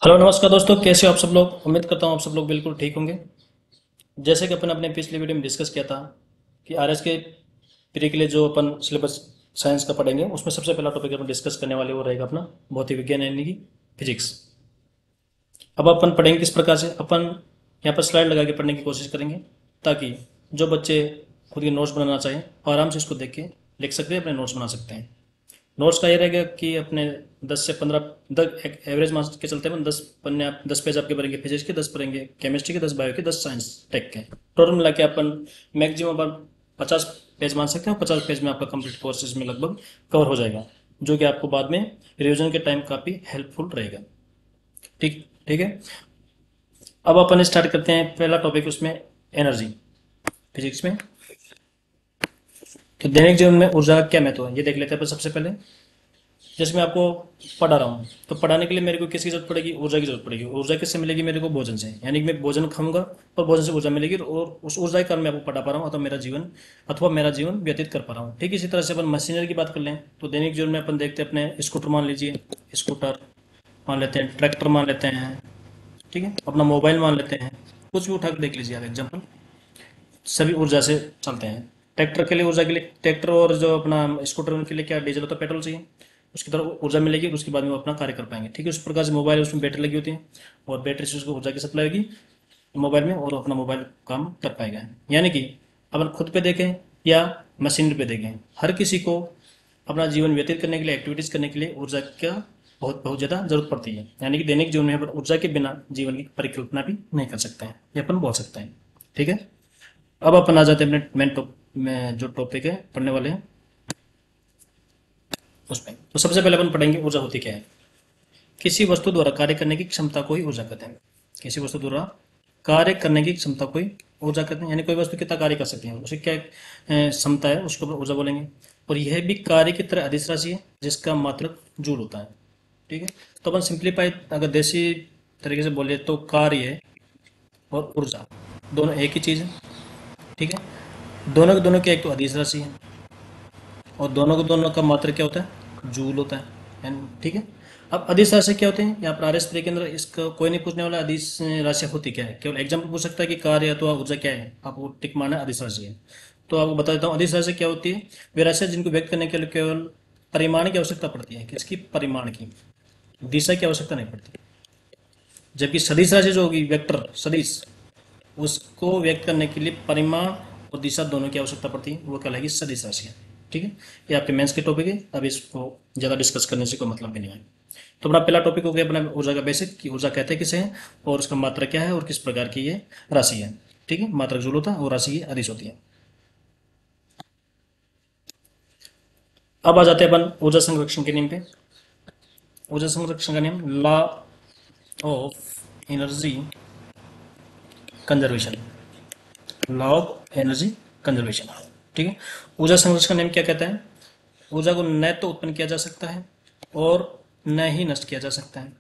Hello नमस्कार दोस्तों, कैसे हो आप सब लोग। उम्मीद करता हूँ आप सब लोग बिल्कुल ठीक होंगे। जैसे कि अपन अपने पिछले वीडियो में डिस्कस किया था कि आरएस के प्री के लिए जो अपन सिलेबस साइंस का पढ़ेंगे उसमें सबसे पहला टॉपिक अपन डिस्कस करने वाले वो रहेगा अपना भौतिक विज्ञान यानी कि फिजिक्स। अब अपन पढ़ेंगे किस प्रकार से। अपन यहाँ पर स्लाइड लगा के पढ़ने की कोशिश करेंगे ताकि जो बच्चे खुद के नोट्स बनाना चाहें वो आराम से इसको देख के लिख सकते हैं, अपने नोट्स बना सकते हैं। नोट्स का ये रहेगा कि अपने 10 से 15 एवरेज मार्क्स के चलते हैं 10 पन्ने, आप 10 पेज आपके भरेंगे फिजिक्स के, 10 भरेंगे केमिस्ट्री के, 10 बायो के, 10 साइंस टेक के। टोटल मिला के अपन मैक्सिमम अपन 50 पेज मान सकते हैं और 50 पेज में आपका कंप्लीट कोर्स इसमें लगभग कवर हो जाएगा, जो कि आपको बाद में रिविजन के टाइम काफ़ी हेल्पफुल रहेगा। ठीक ठीक है। अब अपन स्टार्ट करते हैं पहला टॉपिक उसमें, एनर्जी फिजिक्स में। तो दैनिक जीवन में ऊर्जा का क्या महत्व है ये देख लेते हैं अपन सबसे पहले। जैसे मैं आपको पढ़ा रहा हूँ तो पढ़ाने के लिए मेरे को किसकी जरूरत पड़ेगी, ऊर्जा की जरूरत पड़ेगी। ऊर्जा किससे मिलेगी मेरे को, भोजन से। यानी कि मैं भोजन खाऊंगा और भोजन से ऊर्जा मिलेगी और उस ऊर्जा के कारण मैं आपको पढ़ा पा रहा हूँ अथवा मेरा जीवन व्यतीत कर पा रहा हूँ। ठीक इसी तरह से अपन मशीनरी की बात कर लें तो दैनिक जीवन में अपन देखते हैं अपने स्कूटर मान लीजिए, स्कूटर मान लेते हैं, ट्रैक्टर मान लेते हैं, ठीक है, अपना मोबाइल मान लेते हैं। कुछ भी उठा कर देख लीजिए आप एग्जाम्पल, सभी ऊर्जा से चलते हैं। ट्रैक्टर के लिए ऊर्जा के लिए ट्रैक्टर और जो अपना स्कूटर उनके लिए क्या डीजल होता है, पेट्रोल चाहिए। उसकी तरफ ऊर्जा मिलेगी उसके बाद में वो अपना कार्य कर पाएंगे। ठीक है, उस प्रकार से मोबाइल उसमें बैटरी लगी होती है और बैटरी से उसको ऊर्जा की सप्लाई होगी मोबाइल में और अपना मोबाइल काम कर पाएगा। यानी कि अपन खुद पे देखें या मशीनरी पे देखें, हर किसी को अपना जीवन व्यतीत करने के लिए, एक्टिविटीज करने के लिए ऊर्जा का बहुत बहुत ज़्यादा जरूरत पड़ती है। यानी कि दैनिक जीवन में अपन ऊर्जा के बिना जीवन की परिकल्पना भी नहीं कर सकते हैं, ये अपन बोल सकते हैं। ठीक है। अब अपन आ जाते हैं अपने मेन टॉप में, जो टॉपिक है पढ़ने वाले हैं उसमें। तो सबसे पहले अपन पढ़ेंगे ऊर्जा होती क्या है। किसी वस्तु द्वारा कार्य करने की क्षमता को ही ऊर्जा कहते हैं। किसी वस्तु द्वारा कार्य करने की क्षमता को ही ऊर्जा कहते हैं। यानी कोई वस्तु कितना कार्य कर सकती है, उसे क्या क्षमता है, उसको अपन ऊर्जा बोलेंगे। और यह भी कार्य की तरह अदिश राशि है जिसका मात्रक जूल होता है। ठीक है। तो अपन सिंप्लीफाई अगर देसी तरीके से बोले तो कार्य और ऊर्जा दोनों एक ही चीज़ है। ठीक है। दोनों के दोनों की एक तो अदिश राशि है और दोनों को दोनों का मात्रा क्या होता है, जूल होता है। ठीक है। अब अदिश राशि क्या होते हैं, यहाँ पर आर एस के अंदर इसका कोई नहीं पूछने वाला अदिश राशि होती क्या है। केवल एग्जाम्पल पूछ सकता है कि कार्य अथवा ऊर्जा क्या है, आपको टिक मारना है अदिश राशि है। तो आपको बता देता हूँ अदिश राशि क्या होती है। वे राशि जिनको व्यक्त करने के लिए केवल परिमाण की आवश्यकता पड़ती है, किसकी, परिमाण की, दिशा की आवश्यकता नहीं पड़ती। जबकि सदिश राशि जो होगी, वेक्टर सदिश, उसको व्यक्त करने के लिए परिमाण और दिशा दोनों की आवश्यकता पड़ती है, वो कहलाएगी सदिश राशि। ठीक है। ये आपके मेंस के टॉपिक है, अब इसको ज़्यादा डिस्कस करने से कोई मतलब भी नहीं है। तो अपना पहला टॉपिक हो गया अपना ऊर्जा का बेसिक, कि ऊर्जा कहते हैं किसे हैं और उसका मात्रा क्या है और किस प्रकार की ये राशि है। ठीक है, मात्रक जूल होता है और राशि की अदिश होती है। अब आ जाते हैं अपन ऊर्जा संरक्षण के नियम पे। ऊर्जा संरक्षण का नियम, law of energy conservation, law of energy conservation. ठीक है। ऊर्जा संरक्षण का नियम क्या कहता है, ऊर्जा को न तो उत्पन्न किया जा सकता है और न ही नष्ट किया जा सकता है।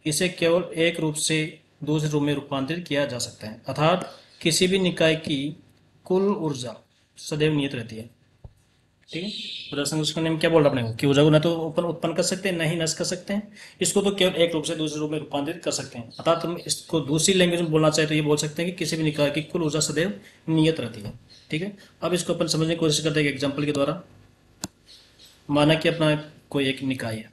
इसे केवल एक रूप से दूसरे रूप में रूपांतरित किया जा सकता है। अर्थात किसी भी निकाय की कुल ऊर्जा सदैव नियत रहती है। ठीक है। ऊर्जा संरक्षण का नियम क्या बोल रहा है अपने को, कि ऊर्जा को न तो उत्पन्न कर सकते हैं न ही नष्ट कर सकते हैं, इसको तो केवल एक रूप से दूसरे रूप में रूपांतरित कर सकते हैं। अर्थात हम इसको दूसरी लैंग्वेज में बोलना चाहे तो ये बोल सकते हैं कि किसी भी निकाय की कुल ऊर्जा सदैव नियत रहती है। ठीक है। अब इसको अपन समझने की कोशिश करते हैं एक एग्जाम्पल के द्वारा। माना कि अपना कोई एक निकाय है,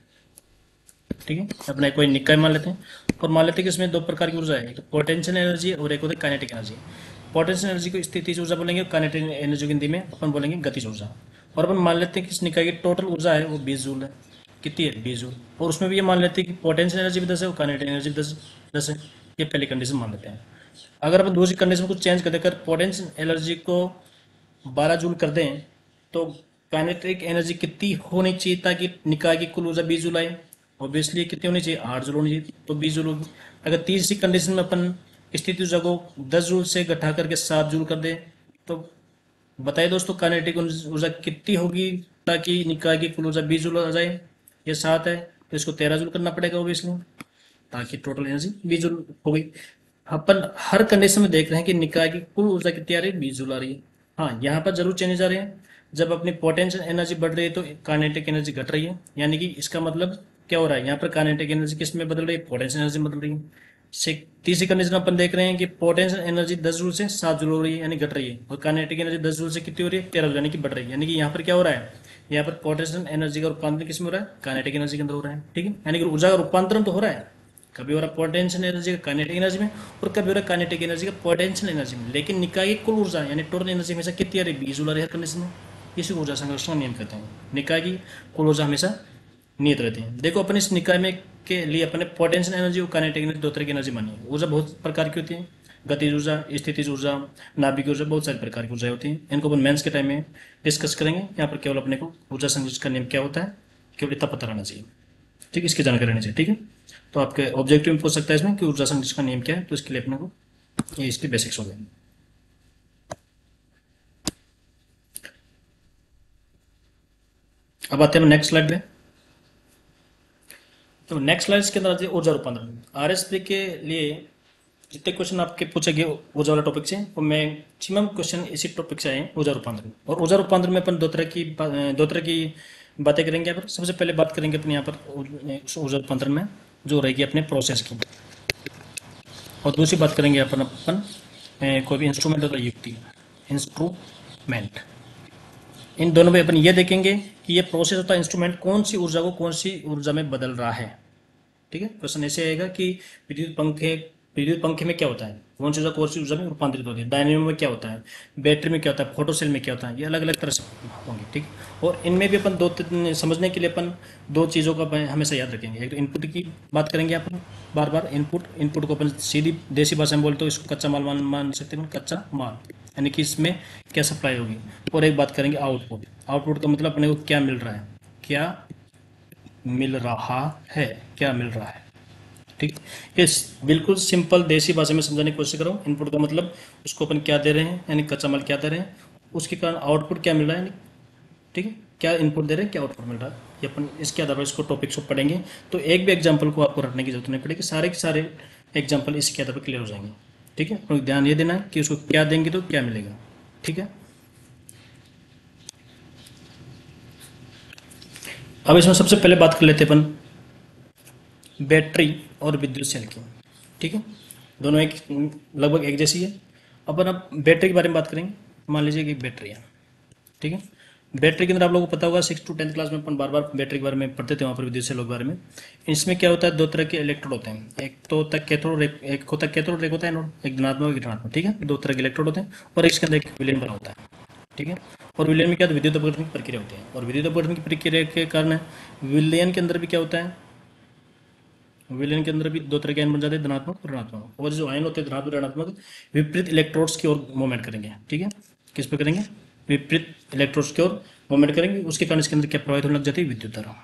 ठीक है, अपना कोई निकाय मान लेते हैं और मान लेते हैं कि इसमें दो प्रकार की ऊर्जा है, एक तो पोटेंशियल एनर्जी और एक होती है काइनेटिक एनर्जी। पोटेंशियल एनर्जी को स्थितिज ऊर्जा बोलेंगे और काइनेटिक एनर्जी की हिंदी में अपन बोलेंगे गतिज ऊर्जा। और अपन मान लेते हैं कि इस निकाय की टोटल ऊर्जा है वो 20 जूल है। कितनी है, 20 जूल। और उसमें भी ये मान लेते हैं कि पोटेंशियल एनर्जी भी 10 है और काइनेटिक एनर्जी भी 10 है। ये पहली कंडीशन मान लेते हैं। अगर अपन दूसरी कंडीशन को चेंज कर देकर पोटेंशियल एनर्जी को 12 जूल कर दें तो काइनेटिक एनर्जी कितनी होनी चाहिए ताकि निकाय की कुल ऊर्जा 20 जूल आए, ऑब्वियसली कितनी होनी चाहिए, 8 जूल होनी चाहिए, तो 20 जूल होगी। अगर तीसरी कंडीशन में अपन स्थिति ऊर्जा को 10 जूल से घटा करके 7 जूल कर दें तो बताइए दोस्तों काइनेटिक ऊर्जा कितनी होगी ताकि निकाय की कुल ऊर्जा 20 जूल आ जाए। ये 7 है तो इसको 13 जूल करना पड़ेगा ऑब्वियसली, ताकि टोटल एनर्जी 20 जूल हो गई। अपन हर कंडीशन में देख रहे हैं कि निकाय की कुल ऊर्जा कितनी आ रही है, 20 जूल आ रही है। हाँ, यहाँ पर जरूर चेंजेस आ रहे हैं। जब अपनी पोटेंशियल एनर्जी बढ़ रही है तो काइनेटिक एनर्जी घट रही है, यानी कि इसका मतलब क्या हो रहा है यहाँ पर, काइनेटिक एनर्जी किस में बदल रही है, पोटेंशियल एनर्जी में बदल रही है। तीसरी कंडीशन अपन देख रहे हैं कि पोटेंशियल एनर्जी 10 जूल से 7 जूल हो रही है, यानी घट रही है, और काइनेटिक एनर्जी 10 जूल से कितनी हो रही है, 13 जूल, यानी कि बढ़ रही है। यानी कि यहाँ पर क्या हो रहा है, यहाँ पर पोटेंशियल एनर्जी का रूपांतरण किस में हो रहा है, काइनेटिक एनर्जी के अंदर हो रहा है। ठीक है, यानी कि ऊर्जा का रूपांतरण तो हो रहा है, कभी हो रहा है पोटेंशियल एनर्जी का काइनेटिक एनर्जी में, और कभी हो रहा है काइनेटिक एनर्जी का पोटेंशियल एनर्जी में। लेकिन निकाय की कुल ऊर्जा यानी टोटल एनर्जी हमेशा कितनी आ रही है, 20 जूल आ रही है हर कंडीशन में। इसी को ऊर्जा संरक्षण का नियम कहते हैं। निकाय की कुल ऊर्जा हमेशा नियत रहती है। देखो अपन इस निकाय में के लिए अपने पोटेंशियल एनर्जी और काइनेटिक एनर्जी दो तरह की एनर्जी मानी है। ऊर्जा बहुत प्रकार की होती है, गतिज ऊर्जा, स्थितिज ऊर्जा, नाभिक ऊर्जा, बहुत सारे प्रकार की ऊर्जा होती है। इनको अपन मेंस के टाइम में डिस्कस करेंगे। यहाँ पर केवल अपने को ऊर्जा संरक्षण का नियम क्या होता है केवल इतना पता रहना चाहिए। ठीक है, इसकी जानकारी रहनी चाहिए। ठीक है, तो आपके ऑब्जेक्टिव में पूछ सकता है इसमें कि ऊर्जा संरक्षण का नियम क्या है, तो इसके लिए अपने को ये इसके बेसिक्स हो गए। अब आते हैं नेक्स्ट स्लाइड पे। तो नेक्स्ट स्लाइड के अंदर आती है ऊर्जा रूपांतरण। आरएसपी के लिए जितने क्वेश्चन आपके पूछे गए ऊर्जा वाला टॉपिक से, वो मैक्सिमम क्वेश्चन इसी टॉपिक से आए हैं, ऊर्जा रूपांतरण। और ऊर्जा रूपांतरण में अपन दो तरह की बातें करेंगे। यहाँ पर सबसे पहले बात करेंगे अपने यहाँ पर ऊर्जा रूपांतरण में जो रहेगी अपने प्रोसेस की, और दूसरी बात करेंगे अपन कोई भी इंस्ट्रूमेंट और युक्ति, इंस्ट्रूमेंट। इन दोनों में अपन ये देखेंगे कि ये प्रोसेस होता है इंस्ट्रूमेंट कौन सी ऊर्जा को कौन सी ऊर्जा में बदल रहा है। ठीक है, क्वेश्चन ऐसे आएगा कि विद्युत पंखे में क्या होता है, कौन सी ऊर्जा कौन सी ऊर्जा में रूपांतरित होती है, डायनेमो में क्या होता है, बैटरी में क्या होता है, फोटो सेल में क्या होता है, ये अलग अलग तरह से होंगे। ठीक है, और इनमें भी अपन समझने के लिए अपन दो चीज़ों का हमेशा याद रखेंगे। एक तो इनपुट की बात करेंगे अपन बार बार, इनपुट को अपन सीधी देसी भाषा में बोलते हो इसको कच्चा माल मान सकते हैं, कच्चा माल यानी कि इसमें क्या सप्लाई होगी। और एक बात करेंगे आउटपुट। आउटपुट का मतलब अपने को क्या मिल रहा है, क्या मिल रहा है, क्या मिल रहा है। ठीक, ये बिल्कुल सिंपल देसी भाषा में समझाने की कोशिश करो। इनपुट का मतलब उसको अपन क्या दे रहे हैं, यानी कच्चा माल क्या दे रहे हैं, उसके कारण आउटपुट क्या मिल रहा है, यानी ठीक है क्या इनपुट दे रहे हैं क्या आउटपुट मिल रहा है। ये अपन इसके आधार पर इसको टॉपिक्स को पढ़ेंगे, तो एक भी एग्जाम्पल को आपको रटने की जरूरत नहीं पड़ेगी, सारे के सारे एग्जाम्पल इसके आधार पर क्लियर हो जाएंगे। ठीक है, और ध्यान ये देना है कि उसको क्या देंगे तो क्या मिलेगा। ठीक है, अब इसमें सबसे पहले बात कर लेते हैं अपन बैटरी और विद्युत सेल की। ठीक है, दोनों एक लगभग एक जैसी है। अपन अब बैटरी के बारे में बात करेंगे। मान लीजिए कि एक बैटरी है। ठीक है, बैटरी के अंदर आप लोगों को पता होगा 6 to 10th क्लास में अपन बार बार बैटरी के बारे में पढ़ते थे, वहाँ पर विद्युत सेल के बारे में। इसमें क्या होता है, दो तरह के इलेक्ट्रोड होते हैं, एक तो होता है कैथोड, एक होता है कैथोड, एक होता है एनोड, एक धनात्मक एक ऋणात्मक। ठीक है, दो तरह के इलेक्ट्रोड होते हैं, और इसके अंदर एक विलयन बना होता है। ठीक है, और विलयन में क्या विद्युत अपघटन की प्रक्रिया होती है, और विद्युत अपघटन की प्रक्रिया के कारण विलयन के अंदर भी क्या होता है, विलयन के अंदर भी दो तरह के आयन बन जाते हैं, धनात्मक और ऋणात्मक। और जो आयन होते हैं धनात्मक ऋणात्मक विपरीत इलेक्ट्रोड्स की ओर मूवमेंट करेंगे। ठीक है, किस पे करेंगे, विपरीत इलेक्ट्रोड्स की ओर मूवमेंट करेंगे। उसके कारण इसके अंदर क्या प्रवाहित होने लग जाती है, विद्युत धारा,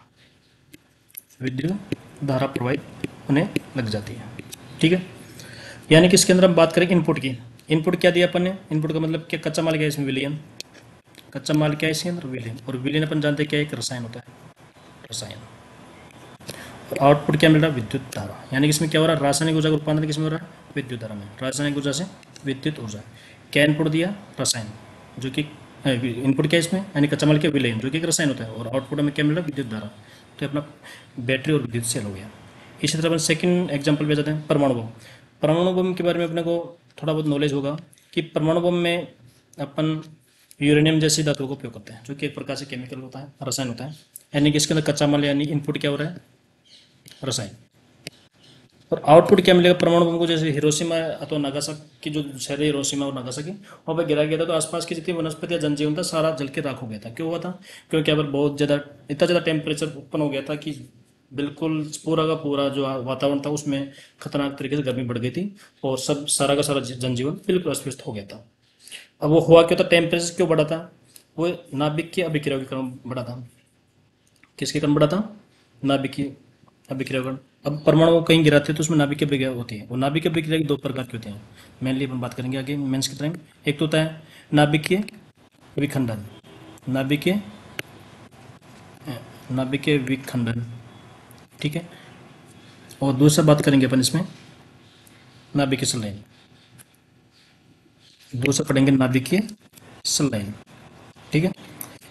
विद्युत धारा प्रवाहित होने लग जाती है। ठीक है, यानी कि इसके अंदर हम बात करें इनपुट की। इनपुट क्या दिया अपन ने, इनपुट का मतलब क्या, कच्चा माल क्या है इसमें, विलयन। कच्चा माल क्या है इसके अंदर, विलयन। और विलयन अपन जानते हैं क्या, एक रसायन होता है, रसायन। और आउटपुट क्या मिल रहा है, विद्युत धारा। यानी कि इसमें क्या हो रहा है, रासायनिक ऊर्जा का रूपांतरण किसमें हो रहा है, विद्युत धारा में। रासायनिक ऊर्जा से विद्युत ऊर्जा। क्या इनपुट दिया, रसायन, जो कि इनपुट क्या है इसमें, यानी कच्चा माल क्या, विलयन, जो कि एक रसायन होता है। और आउटपुट में क्या मिल रहा है, विद्युत धारा। तो अपना बैटरी और विद्युत सेल हो गया। इसी तरह अपन सेकंड एग्जांपल पे जाते हैं, परमाणु बम। परमाणु बम के बारे में अपने को थोड़ा बहुत नॉलेज होगा कि परमाणु बम में अपन यूरेनियम जैसी धातुओं का उपयोग करते हैं, जो कि एक प्रकार से केमिकल होता है, रसायन होता है। यानी कि इसके अंदर कच्चा माल यानी इनपुट क्या हो रहा है, रसायन। और आउटपुट क्या मिलेगा परमाणु बम को, जैसे हिरोशिमा अथवा नागासाकी, जो शहर है हिरोशिमा और नागासाकी, वहाँ पर गिरा गया था, तो आसपास की जितनी वनस्पति या जनजीवन था सारा जल के राख हो गया था। क्यों हुआ था, क्योंकि यहाँ पर बहुत ज़्यादा, इतना ज़्यादा टेम्परेचर उत्पन्न हो गया था कि बिल्कुल पूरा का पूरा जो वातावरण था उसमें खतरनाक तरीके से गर्मी बढ़ गई थी, और सब सारा का सारा जनजीवन बिल्कुल अस्त व्यस्त हो गया था। अब वो हुआ क्यों था, टेम्परेचर क्यों बढ़ा था, वो नाभिक की अभिक्रिया के कारण बढ़ा था। किसके कारण बढ़ा था, नाभिक की अभिक्रिया के कारण। अब परमाणु कहीं गिराते हैं तो उसमें नाभिक की अभिक्रिया होती है। वो नाभिक की अभिक्रिया की दो प्रकार की होती हैं, मेनली अपन बात करेंगे आगे मेंस की तरह। एक तो होता है नाभिकीय विखंडन, नाभिकीय नाभिकीय विखंडन। ठीक है, और दूसरा बात करेंगे अपन इसमें नाभिकीय संलयन, दूसरा पढ़ेंगे नाभिकीय संलयन। ठीक है,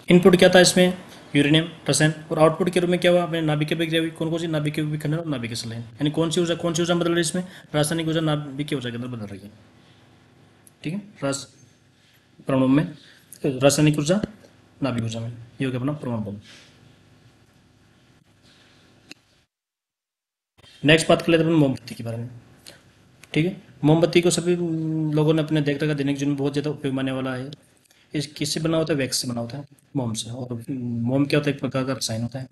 इनपुट क्या था इसमें, यूरेनियम, रसायन। और आउटपुट के रूप में क्या हुआ अपने नाभिकीय अभिक्रिया, कौन कौन सी नाभिकीय विखंडन और नाभिकीय संलयन, यानी कौन सी ऊर्जा बदल रही है इसमें, रासायनिक ऊर्जा नाभिकीय ऊर्जा के अंदर बदल रही है। ठीक है, परमाणु में रासायनिक ऊर्जा नाभिक ऊर्जा में, ये हो गया अपना परमाणु बम। नेक्स्ट बात कर लेते हैं अपन मोमबत्ती के बारे में। ठीक है, मोमबत्ती को सभी लोगों ने अपने देख रखा दैनिक जीवन में बहुत ज़्यादा उपयोग मानने वाला है। इस किससे बना होता है, वैक्स से बना होता है, मोम से। और मोम क्या होता है, एक प्रकार का रसायन होता है।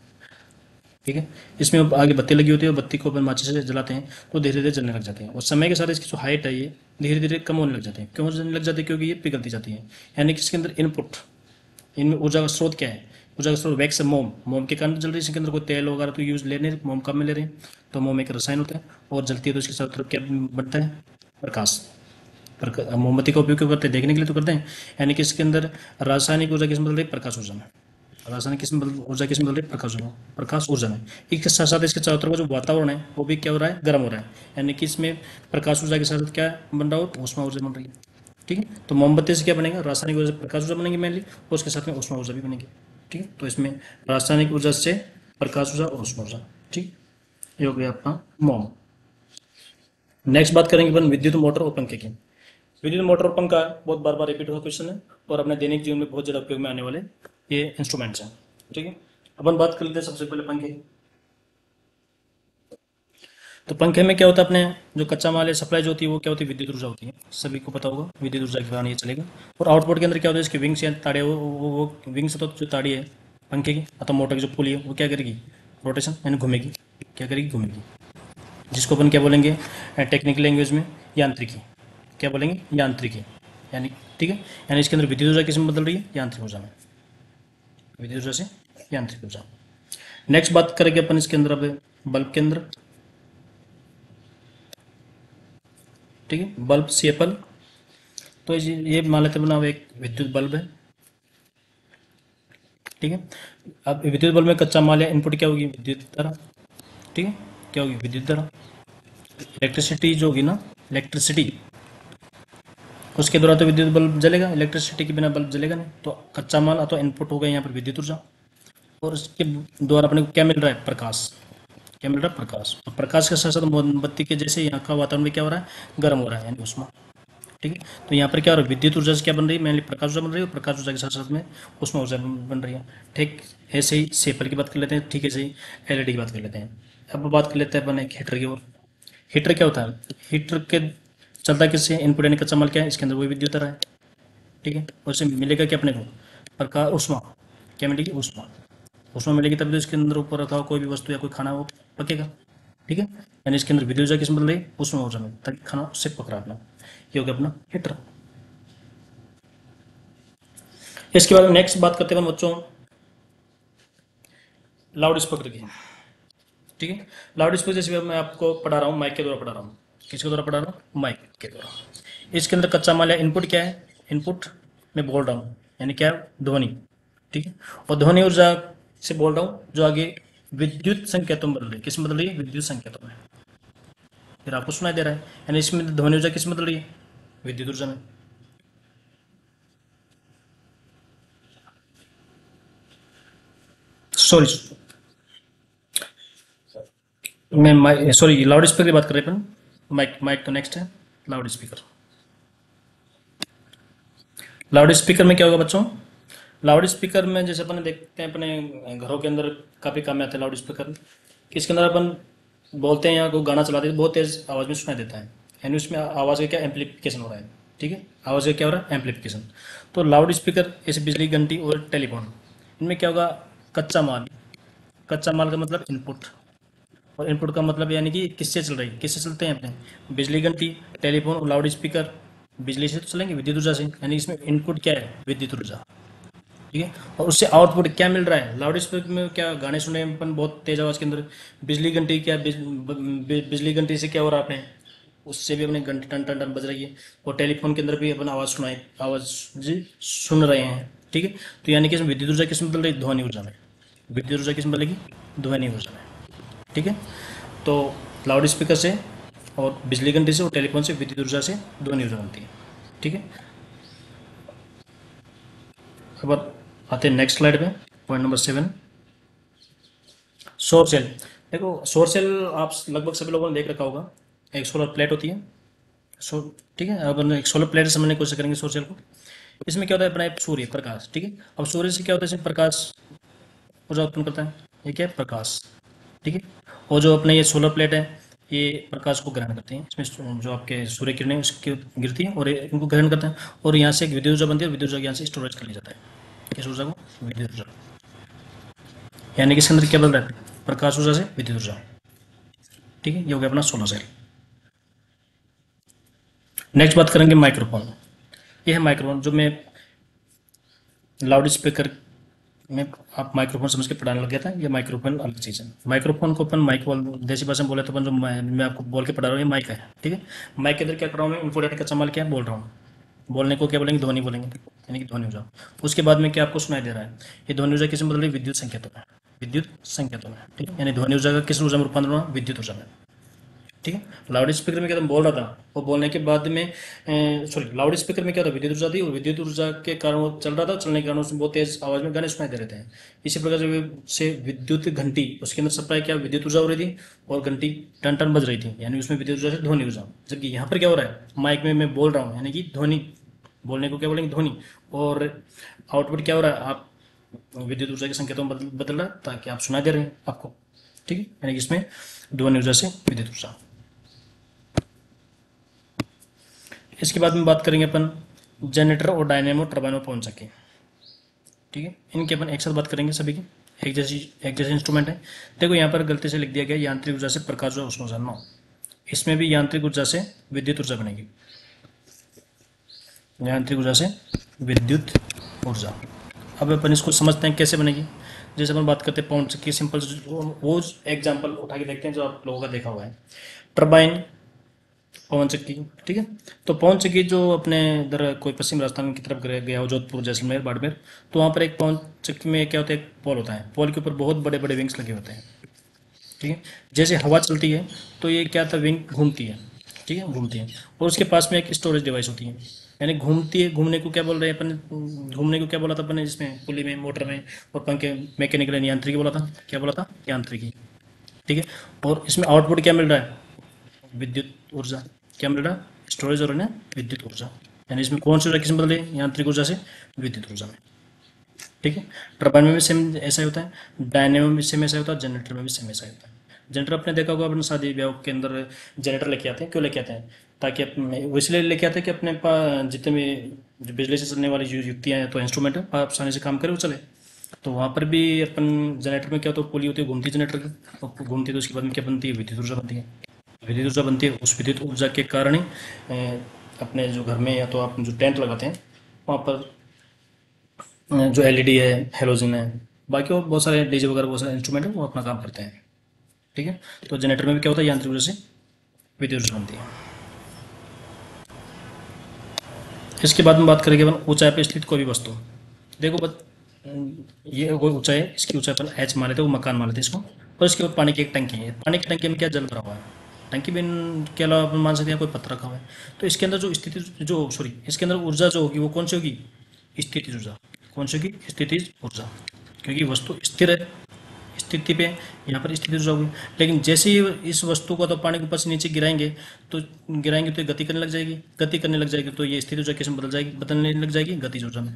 ठीक है, इसमें आगे बत्ती लगी होती है और बत्ती को अपन माचिस से जलाते हैं तो धीरे धीरे जलने लग जाते हैं, और समय के साथ इसकी जो हाइट है ये धीरे धीरे कम होने लग जाते हैं। क्यों जलने लग जाते हैं, क्योंकि ये पिघलती जाती है। यानी कि इसके अंदर इनपुट, इनमें ऊर्जा का स्रोत क्या है, ऊर्जा का स्रोत वैक्स है, मोम के कारण जल रही है। इसके अंदर कोई तेल वगैरह तो यूज ले नहीं, मोम कम में ले रहे हैं, तो मोम एक रसायन होता है और जलती है तो इसके साथ क्या बनता है, प्रकाश। मोमबत्ती का उपयोग क्यों करते हैं, देखने के लिए तो करते हैं। यानी कि इसके अंदर रासायनिक ऊर्जा किसमें बदल रही है, प्रकाश ऊर्जा में। रासायनिक ऊर्जा किसमें बदल रही है, प्रकाश ऊर्जा में। इसके साथ साथ इसके चारों तरफ जो वातावरण है वो भी क्या हो रहा है, गर्म हो रहा है। यानी कि इसमें प्रकाश ऊर्जा के साथ क्या बन रहा हो, ऊष्मा ऊर्जा बन रही है। ठीक है, तो मोमबत्ती से क्या बनेगा, रासायनिक ऊर्जा प्रकाश ऊर्जा बनेगी मेनली, और उसके साथ में ऊष्मा ऊर्जा भी बनेगी। ठीक है, तो इसमें रासायनिक ऊर्जा से प्रकाश ऊर्जा और ऊष्मा ऊर्जा। ठीक, ये हो गया अपना मोम। नेक्स्ट बात करेंगे अपन विद्युत मोटर और पंखे की। विद्युत मोटर और पंखा बहुत बार बार रिपीट हुआ क्वेश्चन है और अपने दैनिक जीवन में बहुत ज़्यादा उपयोग में आने वाले ये इंस्ट्रूमेंट्स हैं। ठीक है, अपन बात कर लेते हैं सबसे पहले पंखे। तो पंखे में क्या होता है, अपने जो कच्चा माल है, सप्लाई जो होती है वो क्या होती है, विद्युत ऊर्जा होती है। सभी को पता होगा विद्युत ऊर्जा के कारण ये चलेगा। और आउटपुट के अंदर क्या होता है, इसके विंग्स या ताड़े, वो विंग्स तो जो ताड़ी है पंखे की अथवा मोटर की जो पुली है वो क्या करेगी, रोटेशन यानी घूमेगी। क्या करेगी, घूमेगी, जिसको अपन क्या बोलेंगे टेक्निकल लैंग्वेज में, यांत्रिकी। क्या बोलेंगे, यांत्रिकी। यानी ठीक है, यानी इसके अंदर विद्युत ऊर्जा किस में बदल रही है, यांत्रिक ऊर्जा में, विद्युत ऊर्जा से यांत्रिक ऊर्जा। नेक्स्ट बात करेंगे अपन इसके अंदर अब बल्ब के अंदर। ठीक है, बल्ब सीएफएल, तो ये मान लेते बना एक विद्युत बल्ब है। ठीक है, अब विद्युत बल्ब में कच्चा माल या इनपुट क्या होगी, विद्युत धारा। ठीक है, क्या होगी, विद्युत धारा। इलेक्ट्रिसिटी जो होगी ना, इलेक्ट्रिसिटी, उसके द्वारा तो विद्युत बल्ब जलेगा, इलेक्ट्रिसिटी के बिना बल्ब जलेगा नहीं। तो कच्चा माल अथवा इनपुट हो गया यहाँ पर विद्युत ऊर्जा, और उसके द्वारा अपने को क्या मिल रहा है, प्रकाश। क्या मिल रहा है, प्रकाश। और प्रकाश के साथ साथ मोमबत्ती के जैसे यहाँ का वातावरण भी क्या हो रहा है, गर्म हो रहा है, यानी उष्मा। ठीक है, तो यहाँ पर क्या हो रहा है, विद्युत ऊर्जा से क्या बन रही है, मेनली प्रकाश ऊर्जा बन रही है, और प्रकाश ऊर्जा के साथ साथ में उष्मा ऊर्जा बन रही है। ठीक, ऐसे ही सेपल की बात कर लेते हैं, ठीक ऐसे ही एलईडी की बात कर लेते हैं। अब बात कर लेते हैं अपन एक हीटर की ओर। हीटर क्या होता है, हीटर के चलता किससे, इनपुट यानी कच्चा माल क्या है, इसके अंदर वही विद्युत धारा है। ठीक है, और इससे मिलेगा क्या अपने को, प्रकाश, उष्मा। क्या मिलेगी, उष्मा। उष्मा मिलेगी तभी तो इसके अंदर ऊपर रखा हुआ कोई भी वस्तु या कोई खाना वो पकेगा। ठीक है, यानी इसके अंदर विद्युत ऊर्जा किसमें बदल रही है, उष्मा ऊर्जा में, ताकि खाना उससे पक रहा अपना। ये हो गया अपना हीटर। इसके बाद नेक्स्ट बात करते हैं बच्चों लाउड स्पीकर की। ठीक है, लाउड स्पीकर जैसे मैं आपको पढ़ा रहा हूँ, माइक के द्वारा पढ़ा रहा हूँ। किसके द्वारा पढ़ा रहा हूँ, माइक के द्वारा। इसके अंदर कच्चा माल या इनपुट क्या है, इनपुट में बोल रहा हूँ, यानी क्या है, ध्वनि। ठीक है, और ध्वनि ऊर्जा से बोल रहा हूँ जो आगे विद्युत संकेतों में बदल रही है। किस में बदल रही है, विद्युत संकेतों में। फिर आपको सुनाई दे रहा है, यानी इसमें ध्वनि ऊर्जा किस में बदल रही है, विद्युत ऊर्जा में। सॉरी, मैं सॉरी लाउड स्पीकर की बात कर रहे हैं अपन। माइक, माइक तो नेक्स्ट है, लाउड स्पीकर। लाउड स्पीकर में क्या होगा बच्चों, लाउड स्पीकर में जैसे अपन देखते हैं अपने घरों के अंदर काफ़ी काम में आते हैं लाउड स्पीकर। इसके अंदर अपन बोलते हैं या कोई गाना चलाते हैं तो बहुत तेज़ आवाज़ में सुनाई देता है, यानी उसमें आवाज़ का क्या एम्पलीफिकेशन हो रहा है। ठीक है, आवाज़ का क्या हो रहा है, एम्पलीफिकेशन। तो लाउड स्पीकर ऐसे बिजली घंटी और टेलीफोन, इनमें क्या होगा, कच्चा माल। कच्चा माल का मतलब इनपुट, और इनपुट का मतलब यानी कि किससे चल रही है, किससे चलते हैं अपने, बिजली घंटी, टेलीफोन और लाउड स्पीकर बिजली से तो चलेंगे, विद्युत ऊर्जा से। यानी इसमें इनपुट क्या है, विद्युत ऊर्जा। ठीक है, और उससे आउटपुट क्या मिल रहा है, लाउड स्पीकर में क्या गाने सुने अपन बहुत तेज आवाज़ के अंदर। बिजली घंटी क्या बिजली घंटी से क्या हो रहा है अपने, उससे भी अपने घंटी टन टन टन बज रही है। और टेलीफोन के अंदर भी अपन आवाज़ सुनाए, आवाज़ जी सुन रहे हैं। ठीक है, तो यानी कि इसमें विद्युत ऊर्जा किस में बदल रही है, ध्वनि ऊर्जा में। विद्युत ऊर्जा किस में बदलेगी, ध्वनि ऊर्जा में। ठीक है, तो लाउड स्पीकर से और बिजली घंटी से और टेलीफोन से विद्युत ऊर्जा से ध्वनि ऊर्जा बनती है। ठीक है, अब आते हैं नेक्स्ट स्लाइड पे। पॉइंट नंबर 7, सौर सेल। देखो सौर सेल आप लगभग सभी लोगों ने देख रखा होगा, एक सोलर प्लेट होती है। सो ठीक है, अब हम एक सोलर प्लेट समझने की कोशिश करेंगे सौर सेल को। इसमें क्या होता है, अपना एक सूर्य प्रकाश, ठीक है। अब सूर्य से क्या होता है, इसमें प्रकाश ऊर्जा उत्पन्न करता है, ये क्या है, प्रकाश, ठीक है। और जो अपने ये सोलर प्लेट है, ये प्रकाश को ग्रहण करते हैं, इसमें जो आपके सूर्य किरणें उसकी गिरती हैं और ये इनको ग्रहण करते हैं, और यहाँ से एक विद्युत ऊर्जा बनती है, और विद्युत ऊर्जा यहाँ से स्टोरेज कर लिया जाता है, किस ऊर्जा को, विद्युत ऊर्जा। यानी कि इसके अंदर क्या बदल रहा है, प्रकाश ऊर्जा से विद्युत ऊर्जा, ठीक है। ये हो गया अपना सोलर सेल। नेक्स्ट बात करेंगे माइक्रोफोन। ये है माइक्रोफोन, जो मैं लाउड स्पीकर में आप माइक्रोफोन समझ के पढ़ाने लग गया था। ये माइक्रोफोन अलग चीज़ है। माइक्रोफोन को अपन माइक बोल, देसी भाषा में बोले तो अपन जो मैं आपको बोल के पढ़ा रहा हूँ, ये माइक है, ठीक है। माइक के अंदर क्या कर रहा हूँ मैं, इनको डाटा का इस्तेमाल क्या बोल रहा हूँ, बोलने को क्या बोलेंगे, ध्वनि बोलेंगे, यानी कि ध्वनि ऊर्जा। उसके बाद में क्या आपको सुनाई दे रहा है, ये ध्वनि ऊर्जा किस में बदल रही है, विद्युत संकेतों में, विद्युत संकेतों में, ठीक है। यानी ध्वनि ऊर्जा का किस ऊर्जा में रूपांतरण हुआ, विद्युत ऊर्जा में, ठीक है। लाउड स्पीकर में क्या था, बोल रहा था, वो बोलने के बाद में सॉरी, लाउड स्पीकर में क्या था, विद्युत ऊर्जा थी, और विद्युत ऊर्जा के कारण वो चल रहा था, चलने के कारण उसमें बहुत तेज आवाज में गाने सुनाई दे रहे थे। इसी प्रकार से विद्युत घंटी, उसके अंदर सप्लाई क्या, विद्युत ऊर्जा हो रही थी, और घंटी टन टन बज रही थी, यानी उसमें विद्युत ऊर्जा से ध्वनि ऊर्जा। जबकि यहाँ पर क्या हो रहा है, माइक में मैं बोल रहा हूँ, यानी कि ध्वनि, बोलने को क्या बोलेंगे, ध्वनि, और आउटपुट क्या हो रहा है, आप विद्युत ऊर्जा के संकेतों में बदल रहा है, ताकि आप सुनाई दे रहे हैं आपको, ठीक है। यानी कि इसमें ध्वनि ऊर्जा से विद्युत ऊर्जा। इसके बाद में बात करेंगे अपन जनरेटर और डायनेमो टर्बाइन और पवन चक्की, ठीक है। इनकी अपन एक साथ बात करेंगे, सभी की एक जैसे इंस्ट्रूमेंट है। देखो यहाँ पर गलती से लिख दिया गया यांत्रिक ऊर्जा से प्रकाश व उष्मा ऊर्जा, नो, इसमें भी यांत्रिक ऊर्जा से विद्युत ऊर्जा बनेगी, यांत्रिक ऊर्जा से विद्युत ऊर्जा। अब अपन इसको समझते हैं कैसे बनेगी। जैसे अपन बात करते हैं पवन चक्की, सिंपल वो एग्जाम्पल उठा के देखते हैं जो आप लोगों का देखा हुआ है, टर्बाइन, पवन चक्की, ठीक है। तो पवन चक्की जो अपने इधर कोई पश्चिम राजस्थान की तरफ गया हो, जोधपुर, जैसलमेर, बाड़मेर, तो वहाँ पर एक पवन चक्की में क्या होता है, एक पोल होता है, पोल के ऊपर बहुत बड़े बड़े विंग्स लगे होते हैं, ठीक है। जैसे हवा चलती है तो ये क्या था, विंग घूमती है, ठीक है, घूमती है, और उसके पास में एक स्टोरेज डिवाइस होती है, यानी घूमती है। घूमने को क्या बोल रहे हैं अपन, घूमने को क्या बोला था अपन ने, जिसमें पुली में, मोटर में, और पंखे, मैकेनिकल यांत्रिकी बोला था, क्या बोला था, यांत्रिकी, ठीक है। और इसमें आउटपुट क्या मिल रहा है, विद्युत ऊर्जा, क्या मिल रहा है, स्टोरेज और ना विद्युत ऊर्जा। यानी इसमें कौन सी ऊर्जा किस में बदल रही है, यांत्रिक ऊर्जा से विद्युत ऊर्जा में, ठीक है। टरबाइन में भी सेम ऐसा ही होता है, डायनेमो में भी सेम ऐसा ही होता है, जनरेटर में भी सेम ऐसा ही होता है। जनरेटर आपने देखा होगा, अपने शादी ब्याह के अंदर जनरेटर लेके आते हैं, क्यों लेके आते हैं, ताकि अपने वो इसलिए लेके आते हैं कि अपने पास जितने भी जो बिजली से चलने वाली जो युक्तियाँ हैं, तो इंस्ट्रूमेंट है, आप आसानी से काम करें, वो चले। तो वहाँ पर भी अपन जनरेटर में क्या होता है, पुली होती है, घूमती है जनरेटर की, और घूमती है तो उसके बाद में क्या बनती है, विद्युत ऊर्जा बनती है। विद्युत ऊर्जा बनती है, उस विद्युत ऊर्जा के कारण ही अपने जो घर में या तो आप जो टेंट लगाते हैं, वहाँ पर जो एलईडी है, हेलोजन है, बाकी और बहुत सारे डीजे वगैरह बहुत सारे इंस्ट्रूमेंट है, वो अपना काम करते हैं, ठीक है। तो जनरेटर में भी क्या होता है, यांत्रिक ऊर्जा से विद्युत ऊर्जा बनती है। इसके बाद में बात करेंगे अपन ऊंचाई पर स्थित कोई भी वस्तु। देखो ये कोई ऊंचाई है, इसकी ऊंचाई अपन एच मान लेते हैं, वो मकान मान लेते हैं इसको, और इसके ऊपर पानी की एक टंकी है, पानी की टंकी में क्या जल भरा हुआ है, टंकी में के अलावा अपन मान सकते हैं कोई पत्थर रखा हुआ है। तो इसके अंदर जो स्थिति जो सॉरी इसके अंदर ऊर्जा जो होगी वो कौन सी होगी, स्थितिज ऊर्जा। कौन सी होगी, स्थितिज ऊर्जा, क्योंकि वस्तु स्थिर है, स्थिति पे, यहाँ पर स्थिति ऊर्जा होगी। लेकिन जैसे ही इस वस्तु को तो पानी के ऊपर से नीचे गिराएंगे तो ये गति करने लग जाएगी, गति करने लग जाएगी तो ये स्थिति ऊर्जा किस में बदल जाएगी, बदलने लग जाएगी गतिज ऊर्जा में,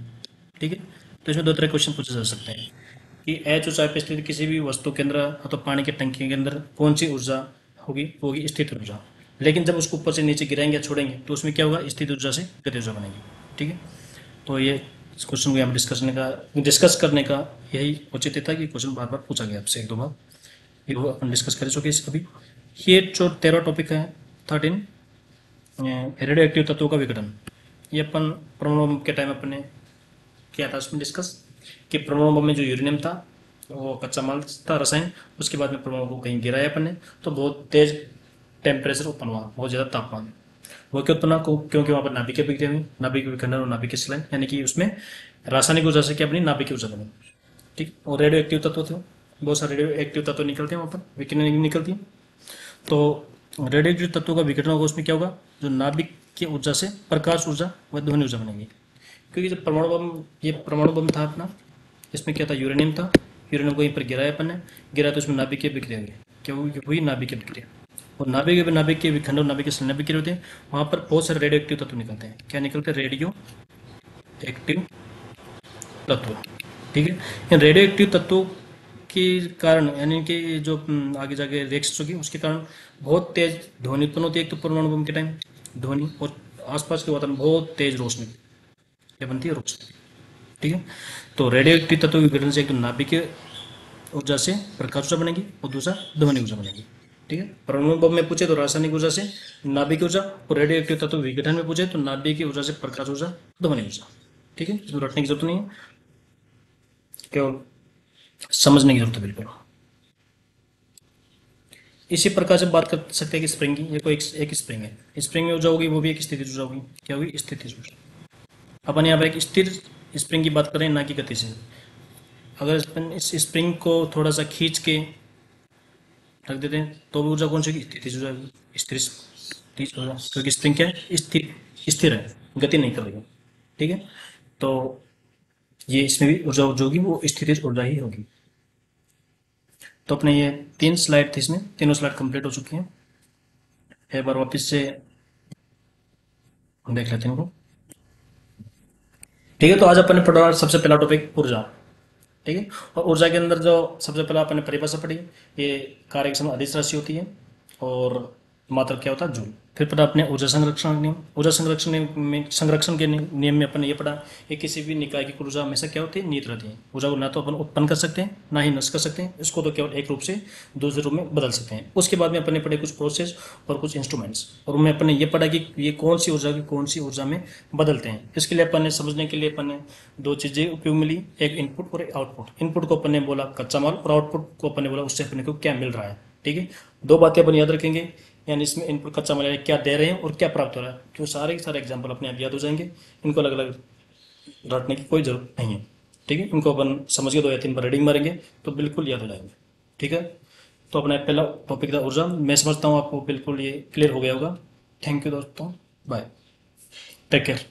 ठीक है। तो इसमें दो तरह के क्वेश्चन पूछे जा सकते हैं कि एच ऊंचाई पर स्थित किसी भी वस्तु के अंदर अथवा पानी की टंकी के अंदर कौन सी ऊर्जा होगी, वो होगी स्थित ऊर्जा। लेकिन जब उसको ऊपर से नीचे गिराएंगे या छोड़ेंगे तो उसमें क्या होगा, स्थित ऊर्जा से गति ऊर्जा बनेगी, ठीक है। तो ये इस क्वेश्चन को यहाँ पर डिस्कस करने का यही औचित्य था कि क्वेश्चन बार बार पूछा गया आपसे एक दो बार, ये वो अपन डिस्कस कर चुके हैं अभी। ये जो 13 टॉपिक है 13 रेडियो एक्टिव तत्वों का विघटन, ये अपन परमाणु बम के टाइम अपन ने किया था उसमें डिस्कस, कि परमाणु बम में जो यूरेनियम था वो कच्चा माल था, रसायन, उसके बाद में परमाणु को कहीं गिराया अपन ने, तो बहुत तेज टेम्परेचर उत्पन्न हुआ, बहुत ज़्यादा तापमान। वो क्यों उत्पन्न हुआ, क्योंकि वहाँ पर नाभिक बिखरे हुए, नाभिक विखंडन और नाभिक स्खलन, यानी कि उसमें रासायनिक ऊर्जा से क्या बनी, नाभिक ऊर्जा बनी, ठीक। और रेडियो एक्टिव तत्व थे, बहुत सारे रेडियो एक्टिव तत्व निकलते हैं वहाँ पर, विकिरण निकलती है। तो रेडियो एक्टिव तत्वों का विघटन होगा, उसमें क्या होगा, जो नाभिक की ऊर्जा से प्रकाश ऊर्जा व ध्वनि ऊर्जा बनेगी। क्योंकि जब परमाणु बम, ये परमाणु बम था अपना, इसमें क्या था, यूरेनियम था, यूरेनियम को यहीं पर गिराया अपन ने, गिरा तो इसमें नाभिकीय विक्रिया हुई, क्या हुई नाभिकीय विक्रिया। और नाभिकीय विखंडन, नाभिकीय संलयन विक्रिया होते हैं, वहाँ पर बहुत सारे रेडियो एक्टिव तत्व निकलते हैं। क्या निकलते हैं, रेडियो एक्टिव तत्व। ठीक है, इन रेडियो एक्टिव तत्वों के कारण, यानी कि जो आगे जाके रिएक्शन होगी उसके कारण बहुत तेज ध्वनि उत्पन्न होती है। एक तो परमाणु बम के टाइम ध्वनि, और आसपास के वातावरण में बहुत तेज रोशनी, क्या बनती है, रोशनी। ठीक है, तो रेडियो एक्टिव तत्व के विघटन से एक तो नाभिकीय ऊर्जा से प्रकाश ऊर्जा बनेगी और दूसरा ध्वनि ऊर्जा बनेगी। ठीक है, परमाणु बम में पूछे तो रासायनिक ऊर्जा से नाभिकीय ऊर्जा, और रेडियो एक्टिव तत्व विघटन में पूछे तो नाभिकीय ऊर्जा से प्रकाश ऊर्जा, ध्वनि ऊर्जा। ठीक है, इसमें रटने की जरूरत नहीं है, केवल समझने की जरूरत है बिल्कुल। इसी प्रकार से बात कर सकते हैं कि स्प्रिंग की, ये कोई एक स्प्रिंग है, स्प्रिंग में ऊर्जा होगी वो भी एक स्थिति ऊर्जा होगी। क्या होगी, स्थिति ऊर्जा। अपन यहाँ पर एक स्थिर स्प्रिंग की बात करें, ना कि गतिशील। अगर अपन इस स्प्रिंग को थोड़ा सा खींच के रख देते हैं तो भी ऊर्जा कौन सी होगी, स्थिति ऊर्जा होगी। स्थिर ऊर्जा, क्योंकि स्प्रिंग क्या है, स्थिर है, गति नहीं कर रही है। ठीक है, तो ये इसमें भी ऊर्जा जो होगी वो स्थिति ऊर्जा ही होगी। तो अपने ये 3 स्लाइड थे, इसमें तीनों स्लाइड कंप्लीट हो चुकी हैं। एक बार वापस से देख लेते हैं इनको। ठीक है, तो आज अपन ने पढ़ा सबसे पहला टॉपिक ऊर्जा। ठीक है, और ऊर्जा के अंदर जो सबसे पहला अपन ने परिभाषा पढ़ी, ये कार्य की समय अदिश राशि होती है, और मात्रा क्या होता है, जूल। फिर पढ़ा अपने ऊर्जा संरक्षण नियम। ऊर्जा संरक्षण नियम में, संरक्षण के नियम में अपन ने ये पढ़ा कि किसी भी निकाय की ऊर्जा हमेशा क्या होती है, नियत रहती है। ऊर्जा को ना तो अपन उत्पन्न कर सकते हैं, ना ही नष्ट कर सकते हैं, इसको तो केवल एक रूप से दूसरे रूप में बदल सकते हैं। उसके बाद में अपन ने पढ़े कुछ प्रोसेस और कुछ इंस्ट्रूमेंट्स, और उनमें अपन ने ये पढ़ा कि ये कौन सी ऊर्जा की कौन सी ऊर्जा में बदलते हैं। इसके लिए अपन ने समझने के लिए अपन ने 2 चीज़ें उपयोग मिली, एक इनपुट और एक आउटपुट। इनपुट को अपन ने बोला कच्चा माल, और आउटपुट को अपन ने बोला उससे अपने को क्या मिल रहा है। ठीक है, 2 बातें अपन याद रखेंगे, यानी इसमें इनपुट कच्चा माल क्या दे रहे हैं और क्या प्राप्त हो रहा है, क्यों सारे के सारे एग्जाम्पल अपने आप याद हो जाएंगे। इनको अलग अलग रटने की कोई जरूरत नहीं है। ठीक है, इनको अपन समझ के 2 या 3 बार रीडिंग मारेंगे तो बिल्कुल याद हो जाएंगे। ठीक है, तो अपना पहला टॉपिक था ऊर्जा। मैं समझता हूँ आपको बिल्कुल ये क्लियर हो गया होगा। थैंक यू दोस्तों, बाय, टेक केयर।